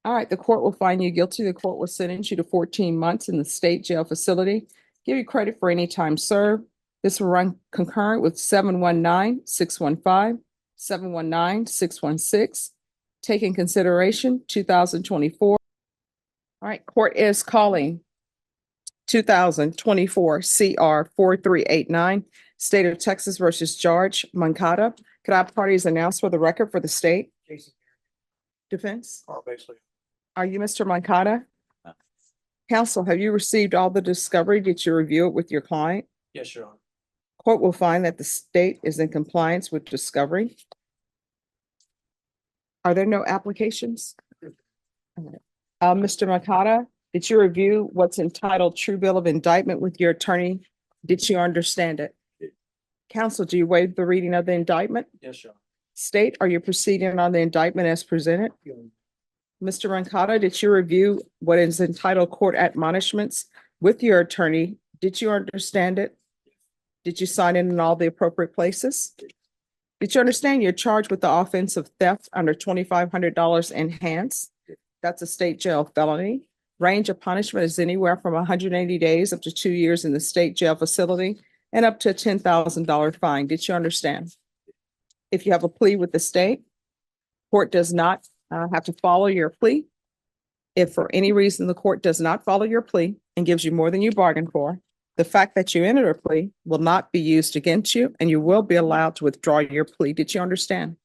All right, the court will find you guilty. The court will sentence you to 14 months in the state jail facility. Give you credit for any time served. This will run concurrent with 719-615, 719-616. Take in consideration 2024. All right, court is calling 2024 CR 4389, State of Texas versus George Moncada. Could I have parties announce for the record for the state? Jason. Defense? Basically. Are you Mr. Moncada? No. Counsel, have you received all the discovery? Did you review it with your client? Yes, Your Honor. Court will find that the state is in compliance with discovery. Are there no applications? Mr. Moncada, did you review what's entitled True Bill of Indictment with your attorney? Did you understand it? Counsel, do you waive the reading of the indictment? Yes, Your Honor. State, are you proceeding on the indictment as presented? Mr. Moncada, did you review what is entitled Court Admonishments with your attorney? Did you understand it? Did you sign in all the appropriate places? Did you understand you're charged with the offense of theft under $2,500 enhanced? That's a state jail felony. Range of punishment is anywhere from 180 days up to 2 years in the state jail facility and up to a $10,000 fine. Did you understand? If you have a plea with the state, court does not have to follow your plea. If for any reason the court does not follow your plea and gives you more than you bargained for, the fact that you entered a plea will not be used against you and you will be allowed to withdraw your plea. Did you understand?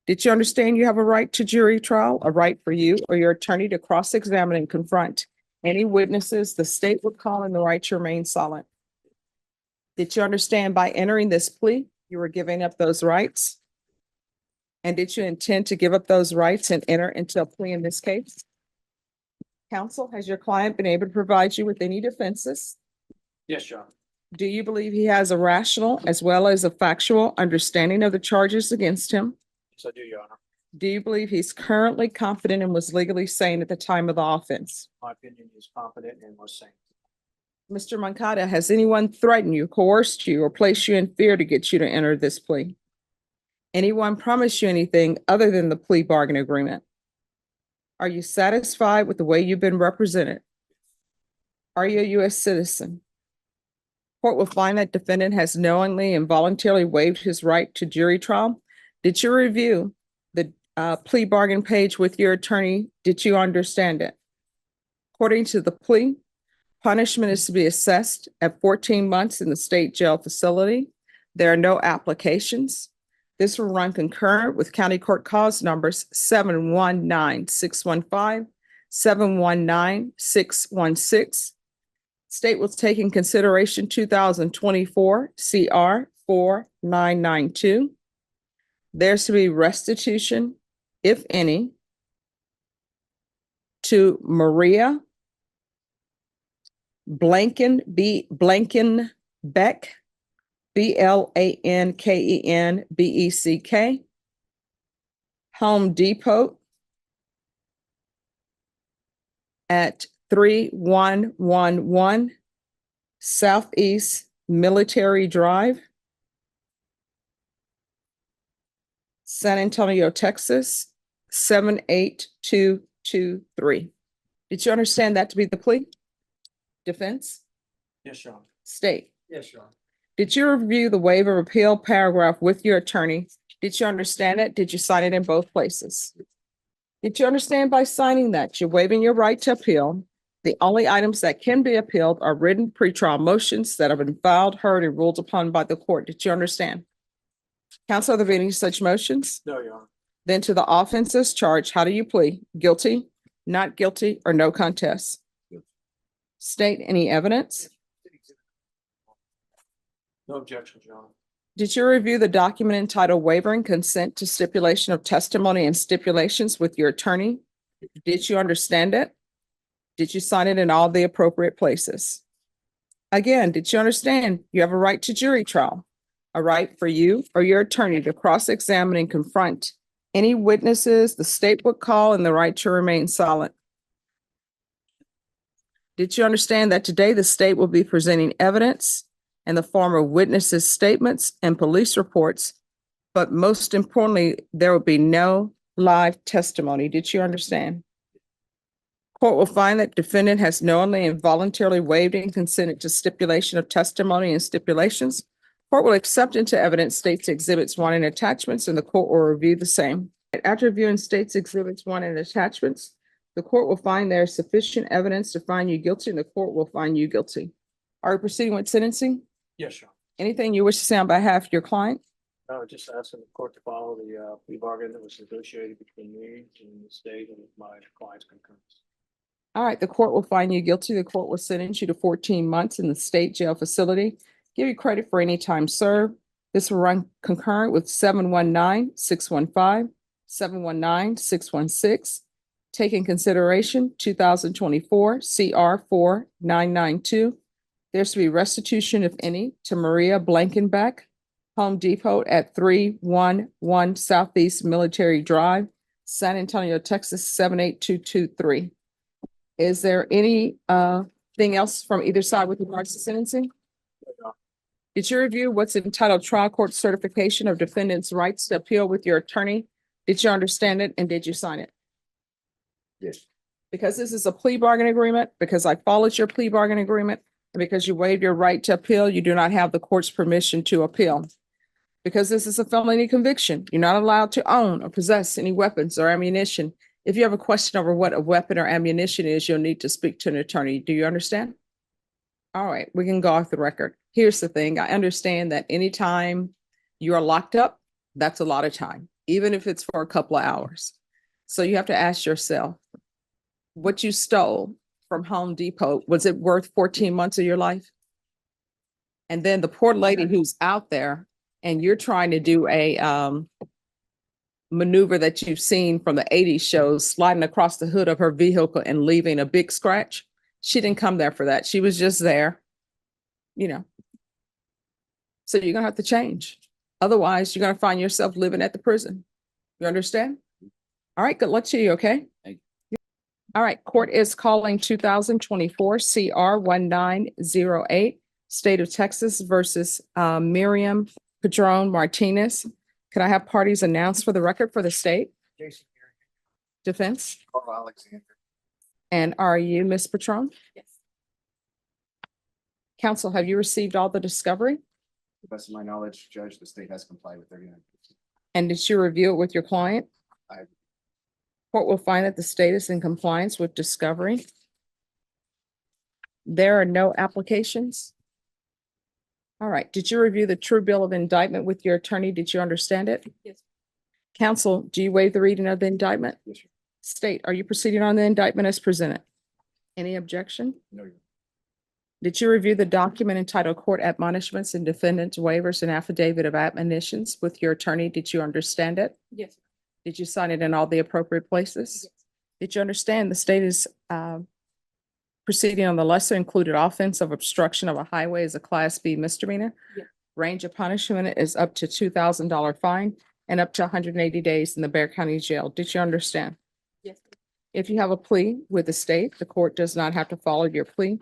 Did you understand you have a right to jury trial, a right for you or your attorney to cross-examine and confront any witnesses the state would call and the right to remain silent? Did you understand by entering this plea, you were giving up those rights? And did you intend to give up those rights and enter into a plea in this case? Counsel, has your client been able to provide you with any defenses? Yes, Your Honor. Do you believe he has a rational as well as a factual understanding of the charges against him? Yes, I do, Your Honor. Do you believe he's currently competent and was legally sane at the time of the offense? My opinion is competent and was sane. Mr. Moncada, has anyone threatened you, coerced you, or placed you in fear to get you to enter this plea? Anyone promised you anything other than the plea bargain agreement? Are you satisfied with the way you've been represented? Are you a U.S. citizen? Court will find that defendant has knowingly and voluntarily waived his right to jury trial. Did you review the plea bargain page with your attorney? Did you understand it? According to the plea, punishment is to be assessed at 14 months in the state jail facility. There are no applications. This will run concurrent with County Court Cause numbers 719-615, 719-616. State will take in consideration 2024 CR 4992. There's to be restitution, if any, to Maria Blankenbeck, Blankenbeck, Home Depot at 3111 Southeast Military Drive, San Antonio, Texas, 78223. Did you understand that to be the plea? Defense? Yes, Your Honor. State? Yes, Your Honor. Did you review the waiver of appeal paragraph with your attorney? Did you understand it? Did you sign it in both places? Did you understand by signing that you're waiving your right to appeal? The only items that can be appealed are written pretrial motions that have been filed, heard, and ruled upon by the court. Did you understand? Counsel, are there any such motions? No, Your Honor. Then to the offenses charged, how do you plead? Guilty, not guilty, or no contest? State any evidence? No objections, Your Honor. Did you review the document entitled Wavering Consent to Stipulation of Testimony and Stipulations with your attorney? Did you understand it? Did you sign it in all the appropriate places? Again, did you understand you have a right to jury trial, a right for you or your attorney to cross-examine and confront any witnesses the state would call, and the right to remain silent? Did you understand that today the state will be presenting evidence in the form of witnesses' statements and police reports, but most importantly, there will be no live testimony. Did you understand? Court will find that defendant has knowingly and voluntarily waived and consented to stipulation of testimony and stipulations. Court will accept into evidence states exhibits 1 and attachments, and the court will review the same. After reviewing states exhibits 1 and attachments, the court will find there is sufficient evidence to find you guilty, and the court will find you guilty. Are we proceeding with sentencing? Yes, Your Anything you wish to say on behalf of your client? Honor. Just asking the court to follow the plea bargain that was negotiated between me and the state and my client's concurrence. All right, the court will find you guilty. The court will sentence you to 14 months in the state jail facility. Give you credit for any time served. This will run concurrent with 719-615, 719-616. Take in consideration 2024 CR 4992. There's to be restitution, if any, to Maria Blankenbeck, Home Depot at 311 Southeast Military Drive, San Antonio, Texas 78223. Is there any thing else from either side with regards to sentencing? Did you review what's entitled trial court certification of defendant's rights to appeal with your attorney? Did you understand it and did you sign it? Yes. Because this is a plea bargain agreement, because I followed your plea bargain agreement, and because you waived your right to appeal, you do not have the court's permission to appeal. Because this is a felony conviction, you're not allowed to own or possess any weapons or ammunition. If you have a question over what a weapon or ammunition is, you'll need to speak to an attorney. Do you understand? All right, we can go off the record. Here's the thing. I understand that anytime you are locked up, that's a lot of time, even if it's for a couple of hours. So you have to ask yourself, what you stole from Home Depot, was it worth 14 months of your life? And then the poor lady who's out there and you're trying to do a maneuver that you've seen from the 80s shows, sliding across the hood of her vehicle and leaving a big scratch. She didn't come there for that. She was just there, you know. So you're gonna have to change. Otherwise, you're gonna find yourself living at the prison. You understand? All right, good luck to you, okay? Thank All right, court is calling 2024 CR 1908, State of Texas versus Miriam Padron Martinez. Could I have parties announced for the record for the state? Jason. Defense? Carl Alexander. And are you Ms. Patron? Yes. Counsel, have you received all the discovery? To the best of my knowledge, Judge, the state has complied with 39. And did you review it with your client? I- Court will find that the state is in compliance with discovery. There are no applications. All right, did you review the true bill of indictment with your attorney? Did you understand it? Yes. Counsel, do you waive the reading of the indictment? Yes, sir. State, are you proceeding on the indictment as presented? Any objection? No, Your Did you review the document entitled Court Admonishments and Defendant's Waivers and Affidavit of Admonitions with your attorney? Did you understand it? Yes. Did you sign it in all the appropriate places? Yes. Did you understand the state is proceeding on the lesser included offense of obstruction of a highway as a Class B misdemeanor? Yes. Range of punishment is up to $2,000 fine and up to 180 days in the Bexar County Jail. Did you understand? Yes. If you have a plea with the state, the court does not have to follow your plea.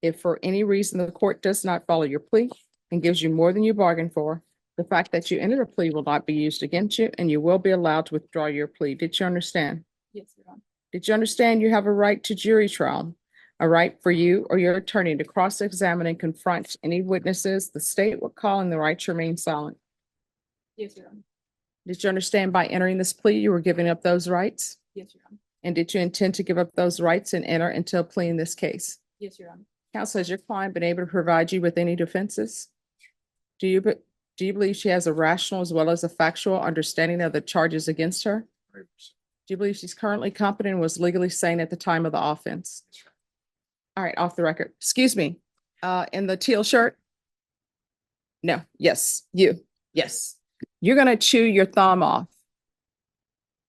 If for any reason the court does not follow your plea and gives you more than you bargained for, the fact that you entered a plea will not be used against you and you will be allowed to withdraw your plea. Did you understand? Yes, Your Honor. Did you understand you have a right to jury trial? A right for you or your attorney to cross-examine and confront any witnesses the state will call and the right to remain silent. Yes, Your Honor. Did you understand by entering this plea, you were giving up those rights? Yes, Your Honor. And did you intend to give up those rights and enter into a plea in this case? Yes, Your Honor. Counsel, has your client been able to provide you with any defenses? Do you believe she has a rational as well as a factual understanding of the charges against her? Honor. Do you believe she's currently competent and was legally sane at the time of the offense? All right, off the record. Excuse me, in the teal shirt? No, yes, you, yes. You're gonna chew your thumb off.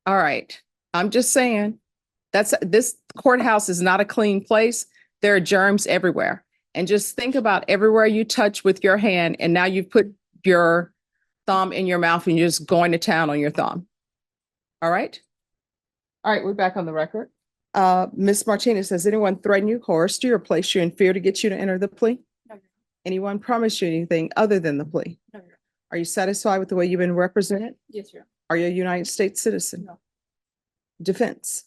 All right, I'm just saying, this courthouse is not a clean place. There are germs everywhere. And just think about everywhere you touch with your hand and now you've put your thumb in your mouth and you're just going to town on your thumb. All right? All right, we're back on the record. Ms. Martinez, has anyone threatened you, coerced you, or placed you in fear to get you to enter the plea? No, Your Honor. Anyone promised you anything other than the plea? No, Your Honor. Are you satisfied with the way you've been represented? Yes, Your Honor. Are you a United States citizen? No. Defense.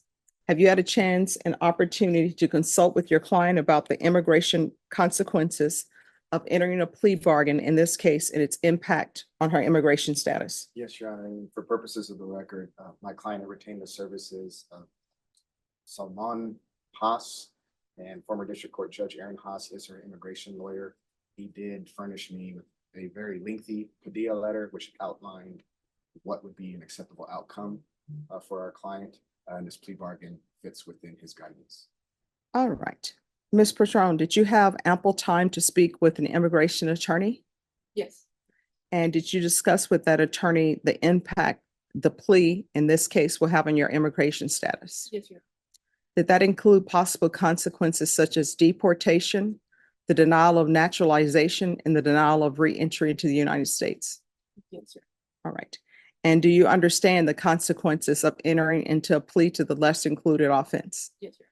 Have you had a chance and opportunity to consult with your client about the immigration consequences of entering a plea bargain, in this case, and its impact on her immigration status? Yes, Your Honor, and for purposes of the record, my client retained the services of Salman Haas, and former District Court Judge Aaron Haas is her immigration lawyer. He did furnish me with a very lengthy Padilla letter, which outlined what would be an acceptable outcome for our client, and this plea bargain fits within his guidance. All right. Ms. Patron, did you have ample time to speak with an immigration attorney? Yes. And did you discuss with that attorney the impact the plea in this case will have on your immigration status? Yes, Your Did that include possible consequences such as deportation, the denial of naturalization, and the denial of re-entry into the United States? Honor. Yes, sir. All right. And do you understand the consequences of entering into a plea to the less included offense? Yes, sir.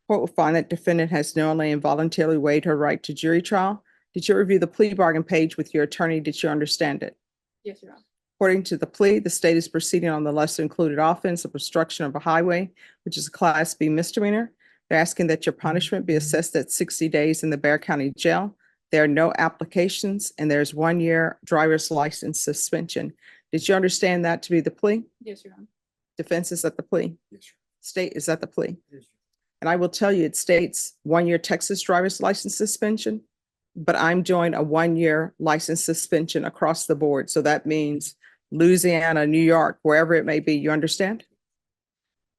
Court will find that defendant has knowingly and voluntarily waived her right to jury trial. Did you review the plea bargain page with your attorney? Did you understand it? Yes, Your Honor. According to the plea, the state is proceeding on the lesser included offense of obstruction of a highway, which is a Class B misdemeanor. They're asking that your punishment be assessed at 60 days in the Bexar County Jail. There are no applications, and there's 1 year driver's license suspension. Did you understand that to be the plea? Yes, Your Honor. Defense is at the plea. Yes, Your State is at the plea. Yes. And I will tell you, it states 1 year Texas driver's license suspension, but I'm doing a 1 year license suspension across the board. So that means Louisiana, New York, wherever it may be. You understand?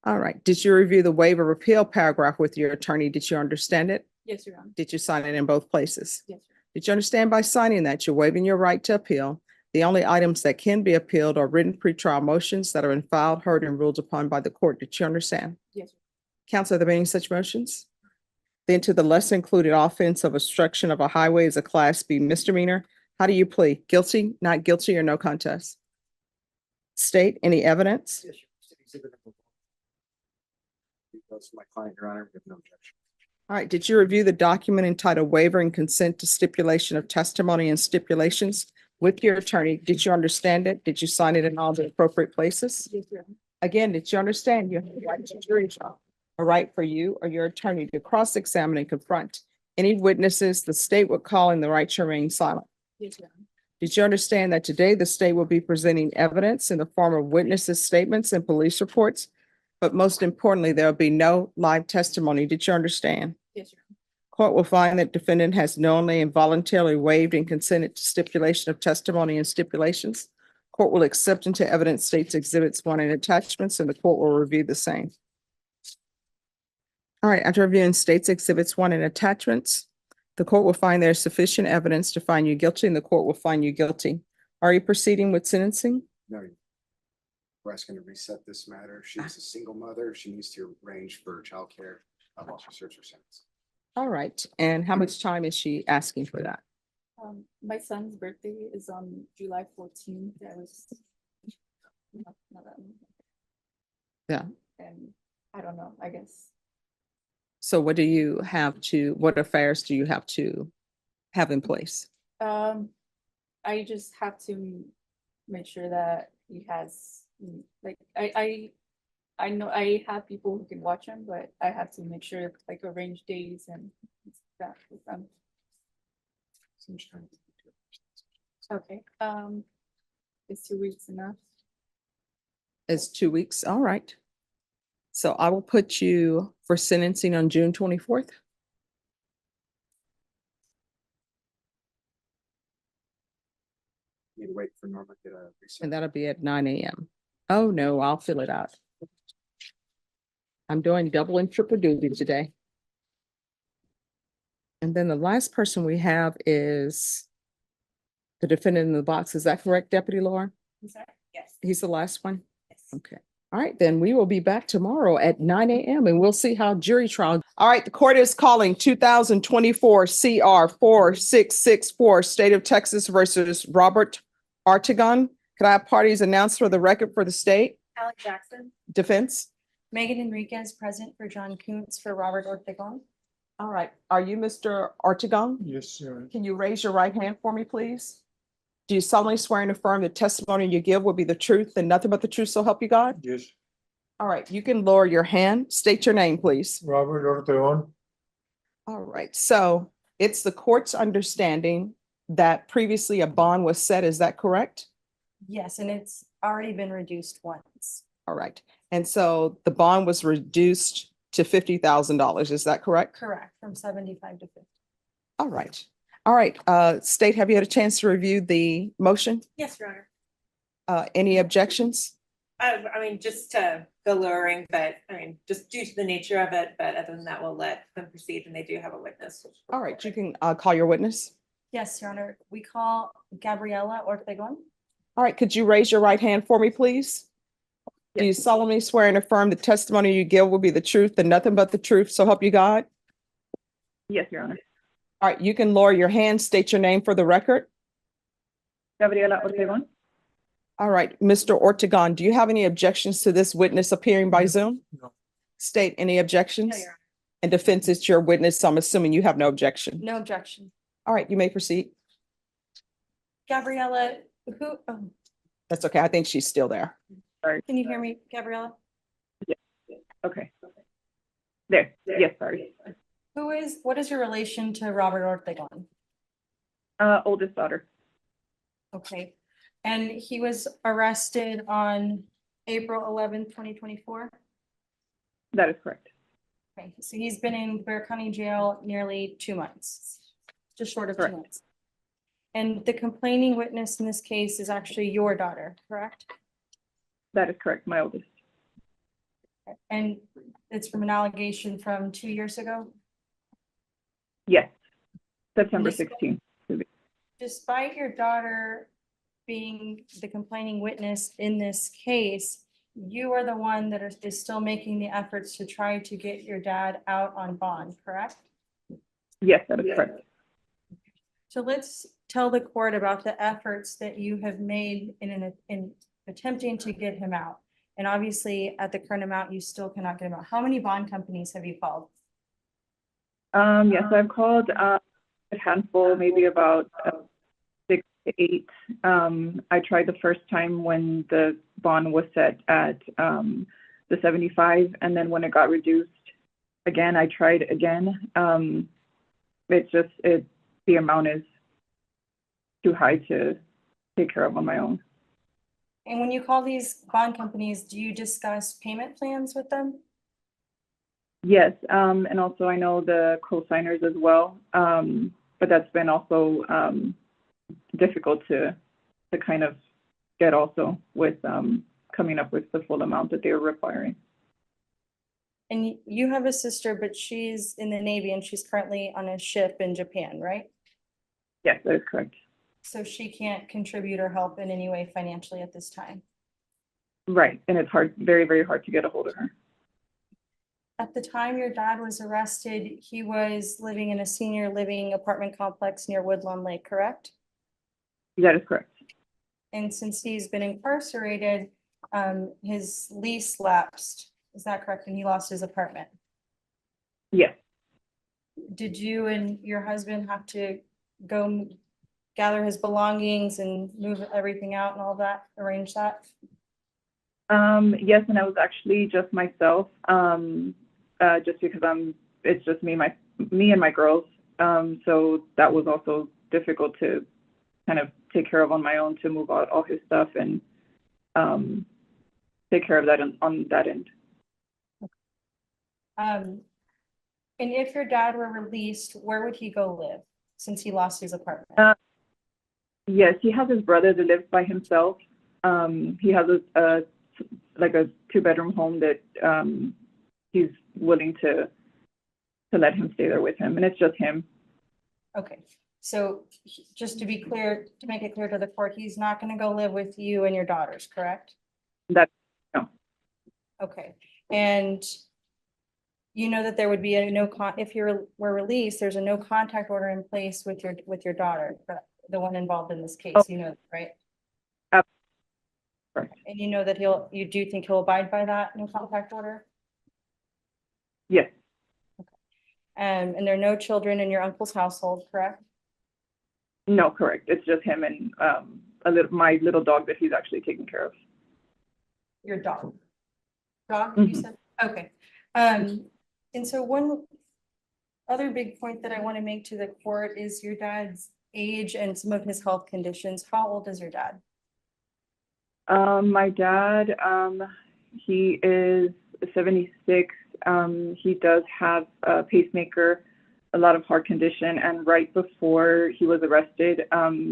All right. Did you review the waiver repeal paragraph with your attorney? Did you understand it? Yes, Your Honor. Did you sign it in both places? Yes, sir. Did you understand by signing that you're waiving your right to appeal? The only items that can be appealed are written pretrial motions that have been filed, heard, and ruled upon by the court. Did you understand? Yes, sir. Counsel, are there any such motions? Then to the less included offense of obstruction of a highway is a Class B misdemeanor. How do you plead? Guilty, not guilty, or no contest? State, any evidence? Yes, Your Honor. Honor. My client, Your Honor, with no objection. All right, did you review the document entitled Waiver and Consent to Stipulation of Testimony and Stipulations with your attorney? Did you understand it? Did you sign it in all the appropriate places? Yes, Your Honor. Again, did you understand you have the right to jury trial? A right for you or your attorney to cross-examine and confront any witnesses the state would call in the right to remain silent. Yes, Your Honor. Did you understand that today the state will be presenting evidence in the form of witnesses' statements and police reports? But most importantly, there will be no live testimony. Did you understand? Yes, Your Honor. Court will find that defendant has knowingly and voluntarily waived and consented to stipulation of testimony and stipulations. Court will accept into evidence states exhibits 1 and attachments, and the court will review the same. All right, after reviewing states exhibits 1 and attachments, the court will find there is sufficient evidence to find you guilty, and the court will find you guilty. Are you proceeding with sentencing? No, we're asking to reset this matter. She's a single mother. She needs to arrange for childcare while she serves her sentence. All right, and how much time is she asking for that? My son's birthday is on July 14th. I was. Yeah. And I don't know, I guess. So what what affairs do you have to have in place? I just have to make sure that he has, like, I know I have people who can watch him, but I have to make sure, like, arrange days and that with them. So much time. Okay, is 2 weeks enough? Is 2 weeks? All right. So I will put you for sentencing on June 24th. Need to wait for Norma to get a reset. And that'll be at 9 a.m. Oh, no, I'll fill it out. I'm doing double and triple duty today. And then the last person we have is the defendant in the box. Is that correct, Deputy Laura? I'm sorry? Yes. He's the last one? Yes. Okay. All right, then we will be back tomorrow at 9 a.m. and we'll see how jury trial. All right, the court is calling 2024 CR 4664, State of Texas versus Robert Artegon. Could I have parties announced for the record for the state? Alec Jackson, Defense? Megan Enriquez, present for John Kuntz for Robert Ortegon. All right, are you Mr. Artegon? Yes, sir. Can you raise your right hand for me, please? Do you solemnly swear and affirm the testimony you give will be the truth and nothing but the truth, so help you God? Yes. All right, you can lower your hand. State your name, please. Robert Ortegon. All right, so it's the court's understanding that previously a bond was set, is that correct? Yes, and it's already been reduced once. All right, and so the bond was reduced to $50,000, is that correct? Correct, from 75 to 50. All right, State, have you had a chance to review the motion? Yes, Your Honor. Any objections? I mean, just to the lowering, but I mean, just due to the nature of it, but other than that, we'll let them proceed and they do have a witness. All right, you can call your witness. Yes, Your Honor, we call Gabriela Ortegon. All right, could you raise your right hand for me, please? Do you solemnly swear and affirm the testimony you give will be the truth and nothing but the truth, so help you God? Yes, Your Honor. All right, you can lower your hand, state your name for the record. Gabriela Ortegon. All right, Mr. Ortegon, do you have any objections to this witness appearing by Zoom? No. State, any objections? No, Your Honor. And defense, it's your witness, so I'm assuming you have no objection. No objection. All right, you may proceed. Gabriela, That's okay, I think she's still there. can you hear me, Gabriela? Okay. There. Yes, sorry. What is your relation to Robert Ortegon? Oldest daughter. Okay, and he was arrested on April 11th, 2024. That is correct. Okay, so he's been in Bear County Jail nearly 2 months, just short of 2 Correct. months. And the complaining witness in this case is actually your daughter, correct? That is correct. My oldest. And it's from an allegation from 2 years ago? Yes. September This- 16th. Despite your daughter being the complaining witness in this case, you are the one that is still making the efforts to try to get your dad out on bond, correct? Yes, that is correct. So let's tell the court about the efforts that you have made in attempting to get him out. And obviously, at the current amount, you still cannot get him out. How many bond companies have you called? Yes, I've called a handful, maybe about 6 to 8. I tried the first time when the bond was set at the 75, and then when it got reduced again, I tried again. The amount is too high to take care of on my own. And when you call these bond companies, do you discuss payment plans with them? Yes, and also I know the co-signers as well, but that's been also difficult to kind of get also with coming up with the full amount that they were requiring. And you have a sister, but she's in the Navy and she's currently on a ship in Japan, right? Yes, that is correct. So she can't contribute or help in any way financially at this time. Right, and it's hard, very, very hard to get a hold of her. At the time your dad was arrested, he was living in a senior living apartment complex near Woodlawn Lake, correct? That is correct. And since he's been incarcerated, his lease lapsed. Is that correct? And he lost his apartment. Yes, Did you and your husband have to go gather his belongings and move everything out and all that, arrange that? yes, and I was actually just myself, just because it's just me and my girls. So that was also difficult to kind of take care of on my own, to move out all his stuff and take care of that on that end. And if your dad were released, where would he go live since he lost his apartment? Yes, he has his brother that lives by himself. He has a 2-bedroom home that he's willing to let him stay there with him, and it's just him. Okay, so just to be clear, to make it clear to the court, he's not going to go live with you and your daughters, correct? That no. Okay, and you know that there would be if you were released, there's a no contact order in place with your daughter, the one involved in this case, you know, right? Correct. And you know that you do think he'll abide by that no contact order? Yes, And there are no children in your uncle's household, correct? no, correct. It's just him and my little dog that he's actually taking care of. Your dog. Dog, you Mhm. said? Okay. And so one other big point that I want to make to the court is your dad's age and some of his health conditions. How old is your dad? My dad, he is 76. He does have a pacemaker, a lot of heart condition, and right before he was arrested,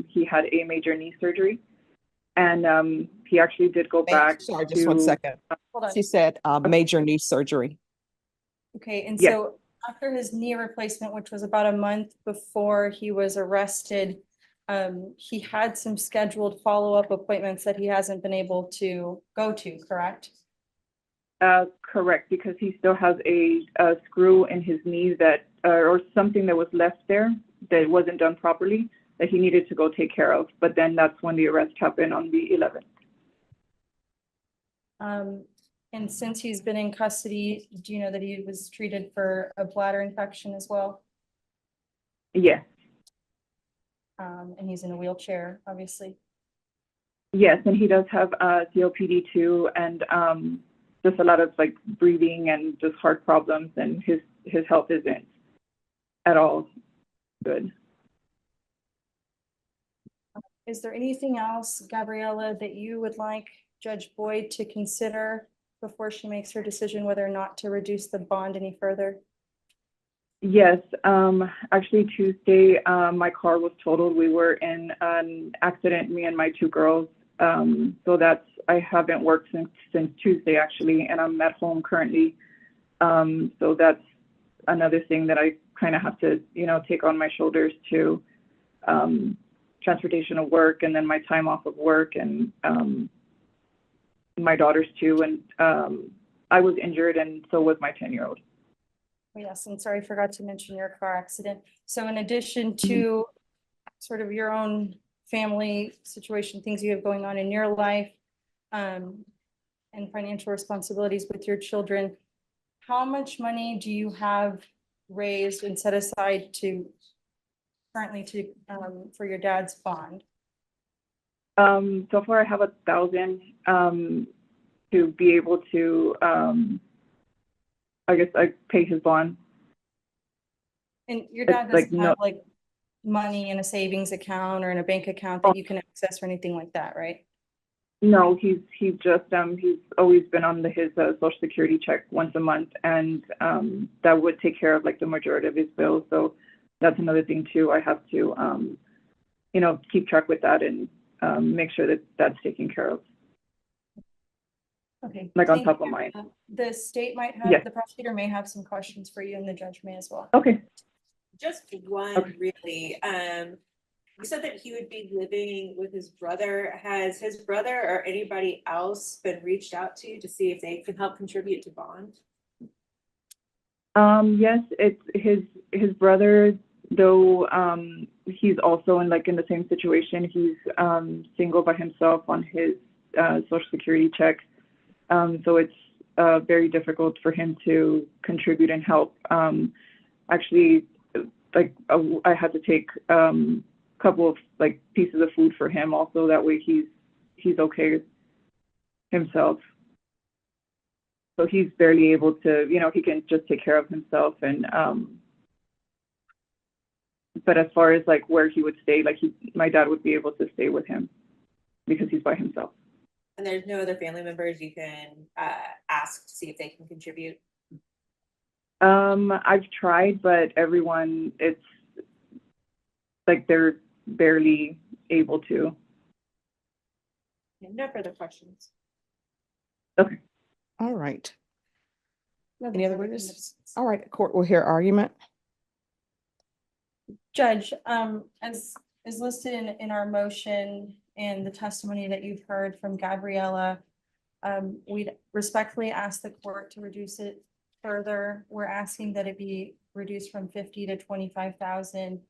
he had a major knee surgery. And he actually did go back Sorry, just one to, second. Hold on. She said, major knee surgery. Okay, and Yes. so after his knee replacement, which was about a month before he was arrested, he had some scheduled follow-up appointments that he hasn't been able to go to, correct? correct, because he still has a screw in his knee that, or something that was left there that wasn't done properly that he needed to go take care of. But then that's when the arrest happened on the 11th. And since he's been in custody, do you know that he was treated for a bladder infection as well? Yes, And he's in a wheelchair, obviously. yes, and he does have COPD too, and just a lot of like breathing and just heart problems, and his health isn't at all good. Is there anything else, Gabriella, that you would like Judge Boyd to consider before she makes her decision whether or not to reduce the bond any further? Yes, actually Tuesday, my car was totaled. We were in an accident, me and my two girls. So I haven't worked since Tuesday actually, and I'm at home currently. So that's another thing that I kind of have to, take on my shoulders to, transportation of work, and then my time off of work, and my daughters too. And I was injured, and so was my 10-year-old. Yes, and sorry, I forgot to mention your car accident. So in addition to sort of your own family situation, things you have going on in your life, and financial responsibilities with your children, how much money do you have raised and set aside currently for your dad's bond? So far I have 1,000 to be able to, I guess I pay his bond. And your It's dad like doesn't have like money in a savings account or in a bank account that you can access or anything like that, right? No, he's always been on his Social Security check once a month, and that would take care of like the majority of his bills. So that's another thing too. I have to, keep track with that and make sure that that's taken care of. Okay. Like on thank top you. of mine. The state might have, Yes. the prosecutor may have some questions for you, and the judge may as well. Okay. Just one, Okay. really. You said that he would be living with his brother. Has his brother or anybody else been reached out to see if they can help contribute to bond? Yes, it's his brother, though. He's also in the same situation. He's single by himself on his Social Security check. So it's very difficult for him to contribute and help. Actually, I had to take couple of pieces of food for him also. That way he's okay himself. So he's barely able to, he can just take care of himself. And but as far as where he would stay, my dad would be able to stay with him because he's by himself. And there's no other family members you can ask to see if they can contribute? I've tried, but everyone, it's they're barely able to. No further questions. Okay. All right. No, Any that's other everything witnesses? that's- All right, court will hear argument. Judge, as is listed in our motion and the testimony that you've heard from Gabriella, we'd respectfully ask the court to reduce it further. We're asking that it be reduced from 50 to 25,000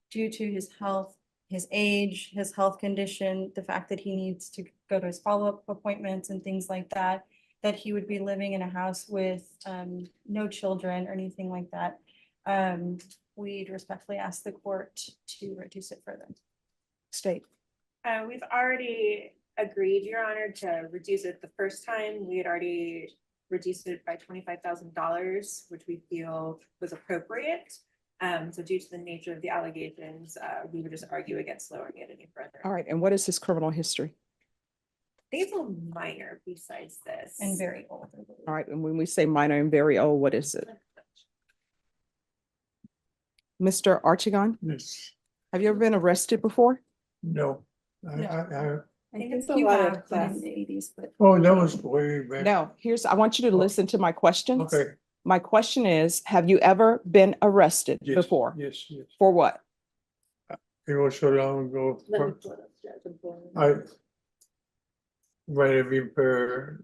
due to his health, his age, his health condition, the fact that he needs to go to his follow-up appointments and things like that, that he would be living in a house with no children or anything like that. We'd respectfully ask the court to reduce it further. State. We've already agreed, Your Honor, to reduce it the first time. We had already reduced it by $25,000, which we feel was appropriate. So due to the nature of the allegations, we would just argue against lowering it any further. All right, and what is his criminal history? These are minor besides this. And very old. All right, and when we say minor and very old, what is it? Mr. Archigon, Yes, have you ever been arrested before? no, I think It's a you lot of have been in class. the eighties, but. oh, that was way back. No, I want you to listen to my questions. Okay, My question is, have you ever been arrested yes, before? yes, yes. For what? It was so long ago. Let me pull it up, Judge, I'm pulling it up. I might have been for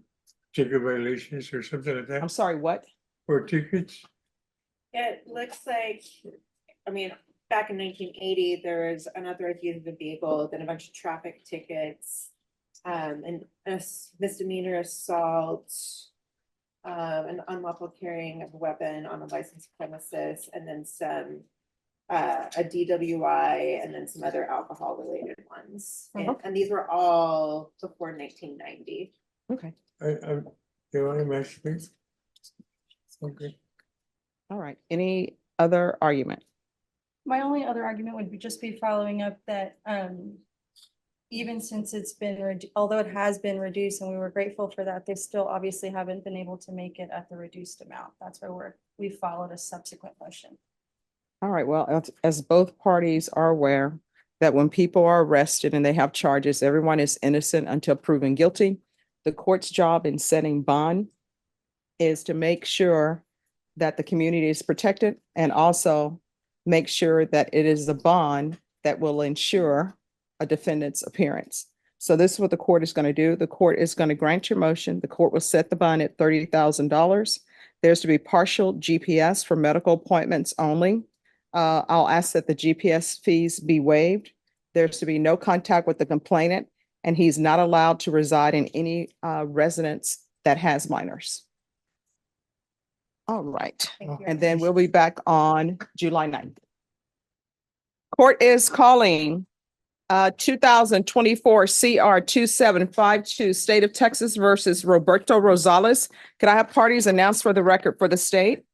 ticket violations or something like I'm that, sorry, what? or tickets. It looks like, I mean, back in 1980, there was unauthorized use of a vehicle, then a bunch of traffic tickets, and a misdemeanor assault, an unlawful carrying of a weapon on a licensed premises, and then some, a DWI, and then some other alcohol related ones. And these were all before 1990. Okay, You want to match me? Okay. all right. Any other argument? My only other argument would be just be following up that, even since it's been, although it has been reduced and we were grateful for that, they still obviously haven't been able to make it at the reduced amount. That's where we followed a subsequent motion. All right, well, as both parties are aware that when people are arrested and they have charges, everyone is innocent until proven guilty. The court's job in setting bond is to make sure that the community is protected and also make sure that it is the bond that will ensure a defendant's appearance. So this is what the court is going to do. The court is going to grant your motion. The court will set the bond at $30,000. There's to be partial GPS for medical appointments only. I'll ask that the GPS fees be waived. There's to be no contact with the complainant, and he's not allowed to reside in any residence that has minors. All right, Thank you. and then we'll be back on July 9th. Court is calling 2024 CR 2752, State of Texas versus Roberto Rosales. Could I have parties announced for the record for the state?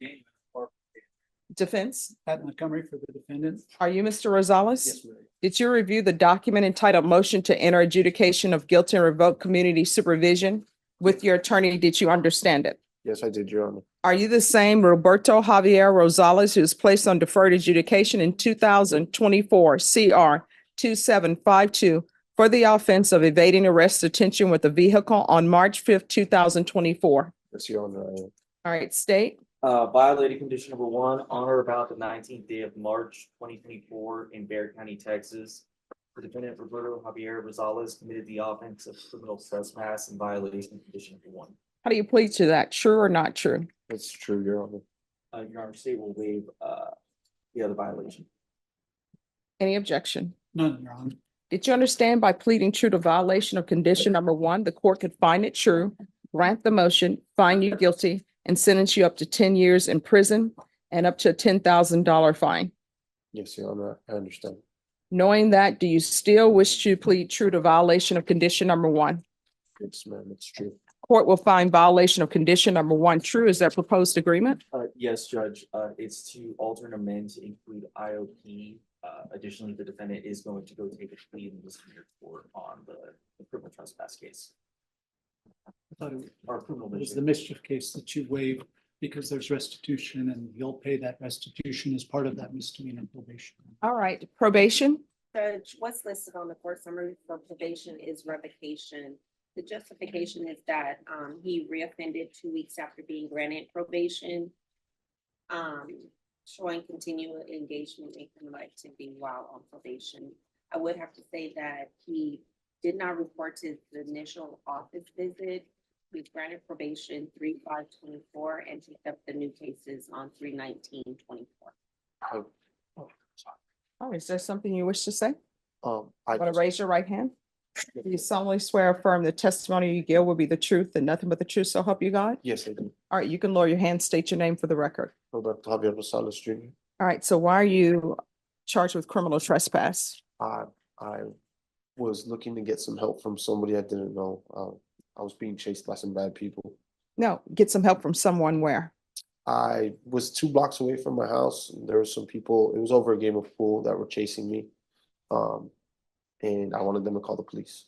Defense, Pat Montgomery for the defendant. are you Mr. Rosales? Yes, ma'am. Did you review the document entitled Motion to Enter Adjudication of Guilt and Revoke Community Supervision with your attorney? Did you understand it? Yes, I did, Your Honor. Are you the same Roberto Javier Rosales who was placed on deferred adjudication in 2024 CR 2752 for the offense of evading arrest detention with a vehicle on March 5th, 2024? Yes, Your Honor. I am. All right, state. Violated condition number 1, on or about the 19th day of March 2024 in Bexar County, Texas. The defendant Roberto Javier Rosales committed the offense of criminal trespass in violation of condition number 1. How do you plead to that? True or not true? It's true, Your Honor. Your Honor, state will waive the other violation. Any objection? None, Your Honor. Did you understand by pleading true to violation of condition number 1, the court could find it true, grant the motion, find you guilty, and sentence you up to 10 years in prison and up to a $10,000 fine? Yes, Your Honor. I understand. Knowing that, do you still wish to plead true to violation of condition number 1? Yes, ma'am. It's true. Court will find violation of condition number 1 true. Is that proposed agreement? Yes, Judge, it's to alter and amend to include IOP. Additionally, the defendant is going to go take a plea in this court on the criminal trespass case. I thought it Or criminal was the mischief. mischief case that you waived because there's restitution and you'll pay that restitution as part of that misdemeanor probation. All right, probation. Judge, what's listed on the court summary for probation is revocation. The justification is that he reoffended 2 weeks after being granted probation, showing continual engagement in criminal activity while on probation. I would have to say that he did not report his initial office visit. We granted probation 3/5/24 and picked up the new cases on 3/19/24. Oh, is there something you wish to say? I Want to just- raise your right hand? Do you solemnly swear or affirm the testimony you give will be the truth and nothing but the truth, so help you God? Yes, I do. All right, you can lower your hand, state your name for the record. Roberto Javier Rosales Jr. All right, so why are you charged with criminal trespass? I was looking to get some help from somebody I didn't know. I was being chased by some bad people. No, get some help from someone where? I was 2 blocks away from my house. And there were some people, it was over a game of pool, that were chasing me. And I wanted them to call the police.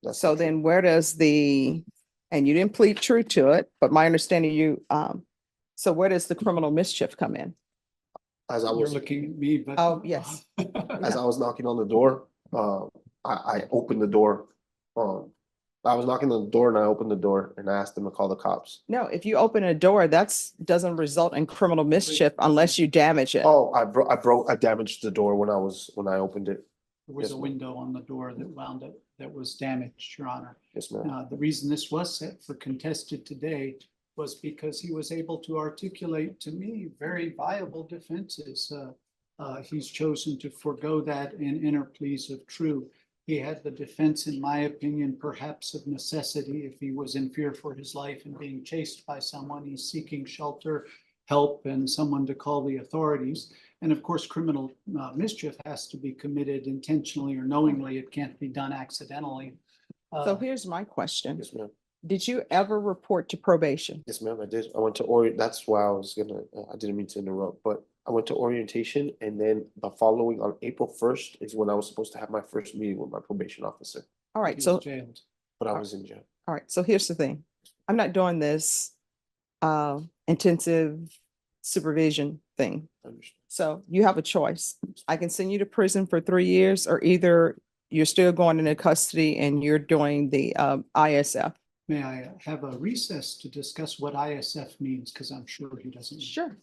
That's So it. then where does and you didn't plead true to it, but my understanding so where does the criminal mischief come in? As I You're was, looking at me, but. Oh, yes. as I was knocking on the door, I opened the door. I was knocking on the door and I opened the door and I asked them to call the cops. No, if you open a door, doesn't result in criminal mischief unless you damage it. Oh, I damaged the door when I opened it. There was Yes, a ma'am. window on the door that wound up, that was damaged, Your Honor. Yes, ma'am. The reason this was set for contested today was because he was able to articulate to me very viable defenses. He's chosen to forego that and enter pleas of true. He had the defense, in my opinion, perhaps of necessity. If he was in fear for his life and being chased by someone, he's seeking shelter, help, and someone to call the authorities. And of course, criminal mischief has to be committed intentionally or knowingly. It can't be done accidentally. So here's my question. Yes, ma'am. Did you ever report to probation? Yes, ma'am, I did. I went to that's why I didn't mean to interrupt, but I went to orientation and then the following on April 1st is when I was supposed to have my first meeting with my probation officer, All He right, was so, jailed. but I was in jail. all right, so here's the thing. I'm not doing this intensive supervision thing. I understand. So you have a choice. I can send you to prison for 3 years, or either you're still going into custody and you're doing the ISF. May I have a recess to discuss what ISF means? Because I'm sure he doesn't. Sure.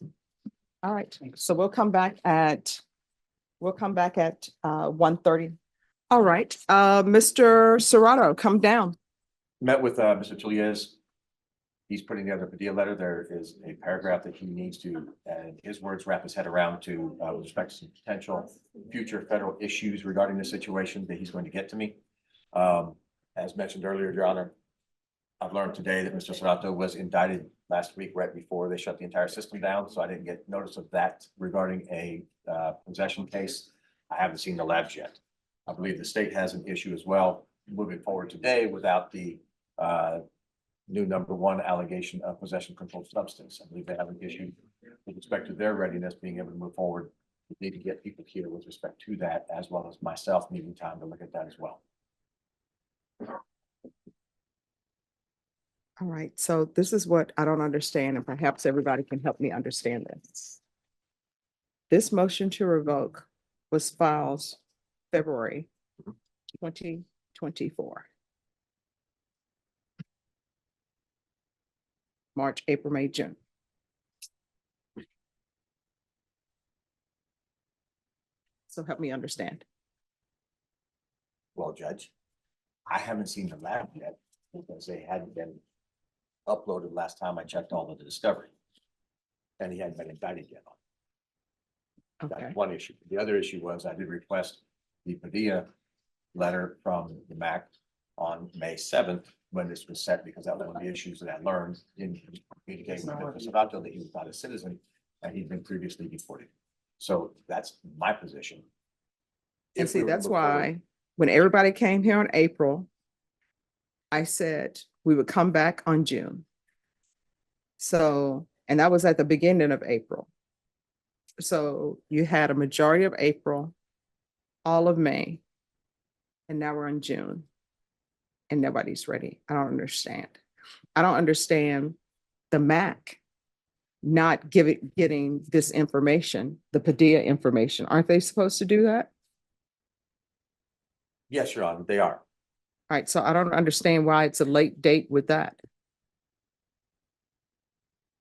All right, so we'll come back at 1:30. All right, Mr. Serrato, come down. Met with Mr. Chiliez. He's putting together a Padilla letter. There is a paragraph that he needs to, in his words, wrap his head around to with respect to some potential future federal issues regarding the situation that he's going to get to me. As mentioned earlier, Your Honor, I've learned today that Mr. Serrato was indicted last week right before they shut the entire system down, so I didn't get notice of that regarding a possession case. I haven't seen the labs yet. I believe the state has an issue as well moving forward today without the new #1 allegation of possession of controlled substance. I believe they have an issue with respect to their readiness being able to move forward. We need to get people here with respect to that, as well as myself needing time to look at that as well. All right, so this is what I don't understand, and perhaps everybody can help me understand this. This motion to revoke was filed February 2024. March, April, May, June. So help me understand. Well, Judge, I haven't seen the lab yet because they hadn't been uploaded last time I checked all of the discovery. And he hadn't been indicted yet. Okay, That's one issue. The other issue was I did request the Padilla letter from the MAC on May 7th when this was set, because that was one of the issues that I learned in communicating with Mr. Serrato that he was not a citizen and he'd been previously deported. So that's my position. and If see, we were to that's move forward- why when everybody came here in April, I said we would come back on June. So, and that was at the beginning of April. So you had a majority of April, all of May, and now we're in June. And nobody's ready. I don't understand. I don't understand the MAC not getting this information, the Padilla information. Aren't they supposed to do that? Yes, Your Honor, they are. All right, so I don't understand why it's a late date with that.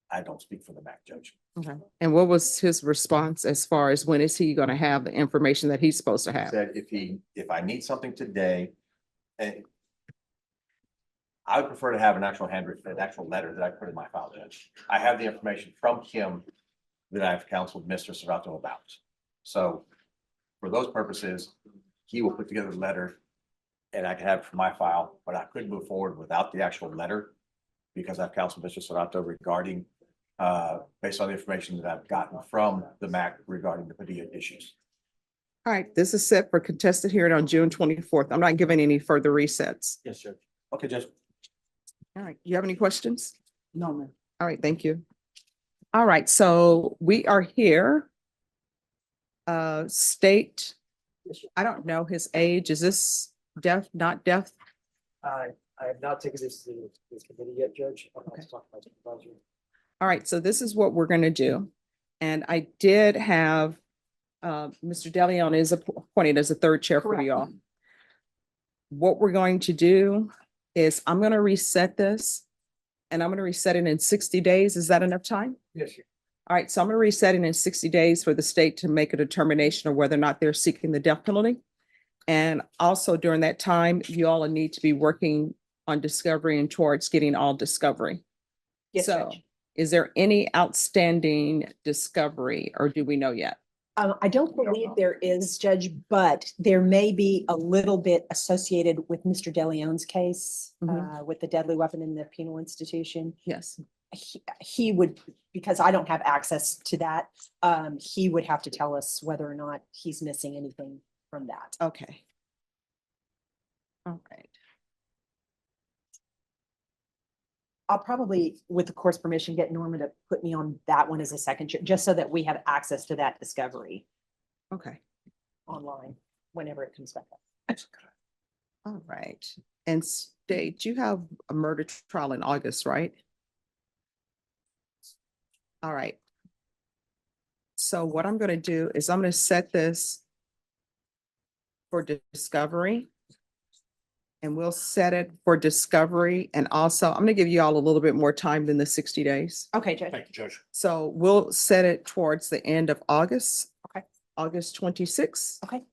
I don't speak for the MAC, Judge. Okay. And what was his response as far as when is he gonna have the information that he's supposed to have? Said if I need something today, and I would prefer to have an actual handwritten, an actual letter that I put in my file, Judge. I have the information from him that I've counseled Mr. Serrato about. So for those purposes, he will put together a letter and I can have it for my file, but I could move forward without the actual letter because I've counseled Mr. Serrato regarding, based on the information that I've gotten from the MAC regarding the Padilla issues. All right, this is set for contested hearing on June 24th. I'm not giving any further resets. Yes, Judge. Okay, Judge. All right, you have any questions? No, ma'am. All right, thank you. All right, so we are here. State, I don't know his age. Is this deaf, not deaf? I have not taken this to this committee yet, Judge. I'll Okay. talk to my supervisor. All right, so this is what we're gonna do. And I did have, Mr. DeLeon is appointed as a third chair for Correct. y'all. What we're going to do is I'm gonna reset this and I'm gonna reset it in 60 days. Is that enough time? Yes, sir. All right, so I'm gonna reset it in 60 days for the state to make a determination of whether or not they're seeking the death penalty. And also during that time, you all need to be working on discovery and towards getting all discovery. Yes, So Judge. is there any outstanding discovery or do we know yet? I don't believe there is, Judge, but there may be a little bit associated with Mr. DeLeon's case, with the deadly weapon in the penal institution. Yes. He would, because I don't have access to that, he would have to tell us whether or not he's missing anything from that. Okay. All right. I'll probably, with the court's permission, get Norma to put me on that one as a second chair, just so that we have access to that discovery Okay. online whenever it comes back up. All right. And state, you have a murder trial in August, right? All right. So what I'm going to do is I'm going to set this for discovery. And we'll set it for discovery. And also, I'm going to give you all a little bit more time than the 60 days. Okay, Judge. Thank you, Judge. So we'll set it towards the end of August. Okay. August 26th. Okay.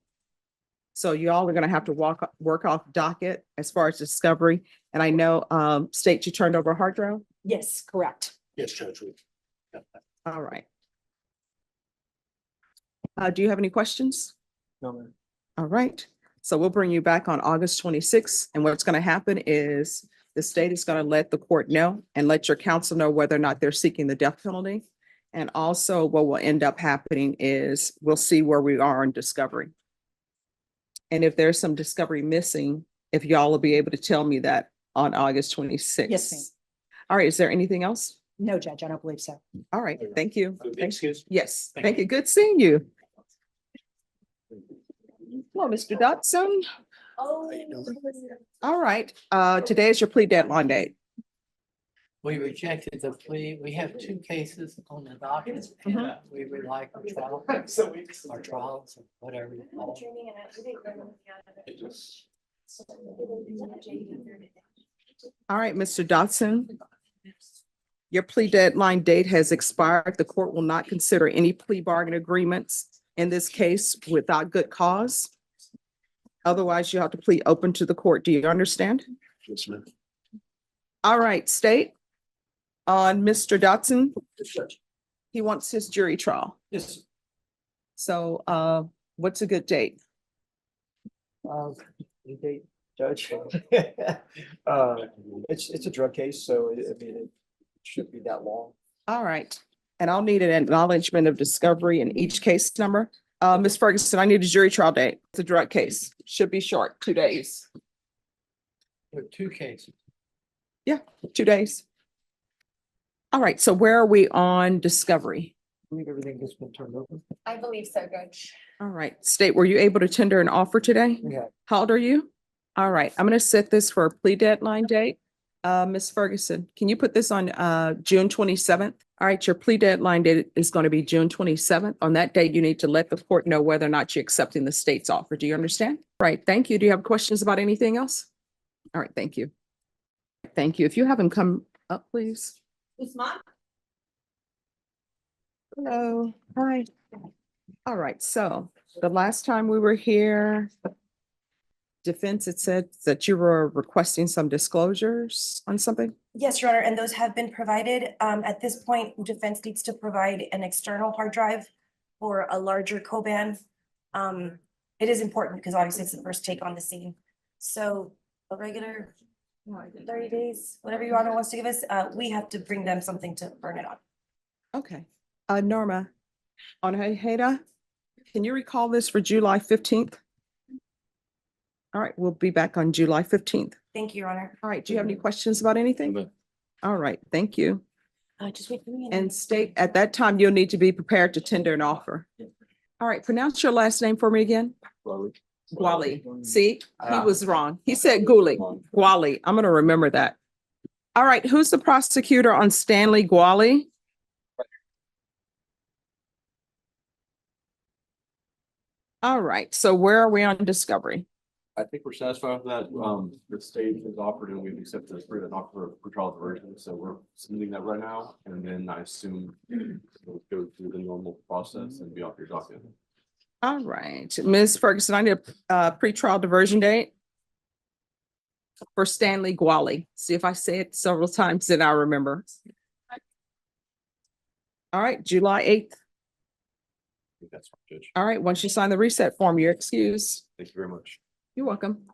So you all are going to have to work off docket as far as discovery. And I know, state, you turned over a hard drive. Yes, correct. Yes, Judge. All right. Do you have any questions? No, ma'am. All right. So we'll bring you back on August 26th. And what's going to happen is the state is going to let the court know and let your counsel know whether or not they're seeking the death penalty. And also what will end up happening is we'll see where we are in discovery. And if there's some discovery missing, if y'all will be able to tell me that on August 26th. Yes, ma'am. All right. Is there anything else? No, Judge, I don't believe so. All right. Thank you. Excuse? Yes. Thank Thank you. Good seeing you. Hello, Mr. Dotson. All right. Today is your plea deadline date. We rejected the plea. We have two cases on the docket and we would like our trial, our trials, or whatever you call it. All right, Mr. Dotson. Your plea deadline date has expired. The court will not consider any plea bargain agreements in this case without good cause. Otherwise, you have to plead open to the court. Do you understand? Yes, ma'am. All right, state. On Mr. Dotson, he wants his jury trial. Yes. So what's a good date? Any date, Judge? It's a drug case, so it shouldn't be that long. All right. And I'll need an acknowledgement of discovery in each case number. Ms. Ferguson, I need a jury trial date. It's a drug case. Should be short, 2 days. There are two cases. Yeah, 2 days. All right, so where are we on discovery? I believe everything has been turned over. I believe so, Judge. All right, state, were you able to tender an offer today? We have. How old are you? All right, I'm gonna set this for a plea deadline date. Ms. Ferguson, can you put this on June 27th? All right, your plea deadline date is going to be June 27th. On that date, you need to let the court know whether or not you're accepting the state's offer. Do you understand? Right, thank you. Do you have questions about anything else? All right, thank you. Thank you. If you have him come up, please. Hello, hi. All right, so the last time we were here, defense had said that you were requesting some disclosures on something. Yes, Your Honor, and those have been provided. At this point, defense needs to provide an external hard drive for a larger Coban. It is important because obviously it's the first take on the scene. So a regular 30 days, whatever Your Honor wants to give us, we have to bring them something to burn it on. Okay, Norma, on Heda, Can you recall this for July 15th? All right, we'll be back on July 15th. Thank you, Your Honor. All right, do you have any questions about anything? All right, thank you. Just wait for me. And state, at that time, you'll need to be prepared to tender an offer. All right, pronounce your last name for me again. Gwali. See, he was wrong. He said Guli. Gwali. I'm gonna remember that. All right, who's the prosecutor on Stanley Gwali? All right, so where are we on discovery? I think we're satisfied with that. The state has offered and we've accepted an offer for trial diversion. So we're submitting that right now. And then I assume we'll go through the normal process and be off your docket. All right, Ms. Ferguson, I need a pretrial diversion date for Stanley Gwali. See if I say it several times, then I'll remember. All right, July 8th. I think that's fine, Judge. All right, once you sign the reset form, you're excused. Thank you very much. You're welcome.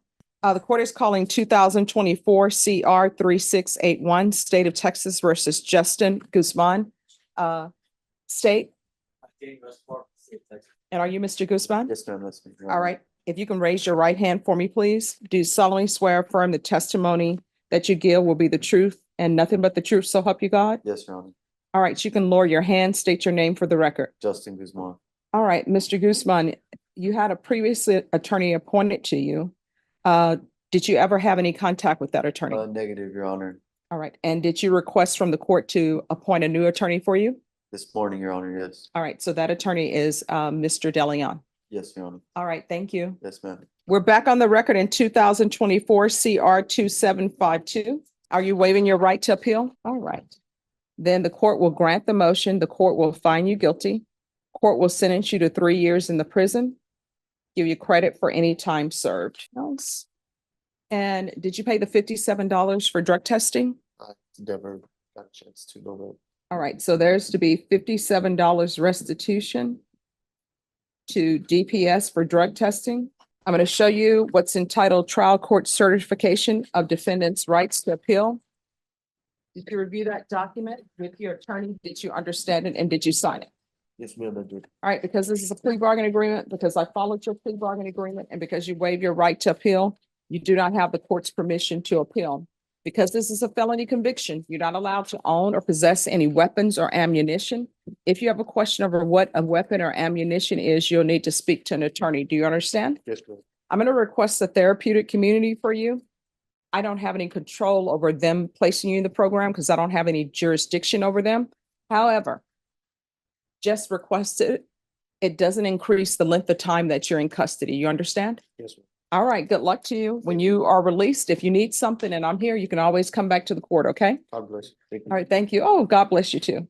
The court is calling 2024 CR 3681, State of Texas versus Justin Guzman. State, and are you Mr. Guzman? Yes, ma'am, that's me. All right, if you can raise your right hand for me, please. Do solemnly swear affirm the testimony that you give will be the truth and nothing but the truth, so help you God? Yes, Your Honor. All right, you can lower your hand, state your name for the record. Justin Guzman. All right, Mr. Guzman, you had a previous attorney appointed to you. Did you ever have any contact with that attorney? Negative, Your Honor. All right, and did you request from the court to appoint a new attorney for you? This morning, Your Honor, yes. All right, so that attorney is Mr. DeLeon. Yes, Your Honor. All right, thank you. Yes, ma'am. We're back on the record in 2024 CR 2752. Are you waiving your right to appeal? All right. Then the court will grant the motion. The court will find you guilty. Court will sentence you to 3 years in the prison, give you credit for any time served. Nice. And did you pay the $57 for drug testing? I never got a chance to know that. All right, so there's to be $57 restitution to DPS for drug testing. I'm going to show you what's entitled Trial Court Certification of Defendant's Rights to Appeal. Did you review that document with your attorney? Did you understand it and did you sign it? Yes, ma'am, I did. All right, because this is a plea bargain agreement, because I followed your plea bargain agreement, and because you waive your right to appeal, you do not have the court's permission to appeal. Because this is a felony conviction, you're not allowed to own or possess any weapons or ammunition. If you have a question over what a weapon or ammunition is, you'll need to speak to an attorney. Do you understand? Yes, ma'am. I'm going to request a therapeutic community for you. I don't have any control over them placing you in the program because I don't have any jurisdiction over them. However, just request it. It doesn't increase the length of time that you're in custody. You understand? Yes, ma'am. All right, good luck to you. When you are released, if you need something and I'm here, you can always come back to the court, okay? God bless you. Thank you. All right, thank you. Oh, God bless you too.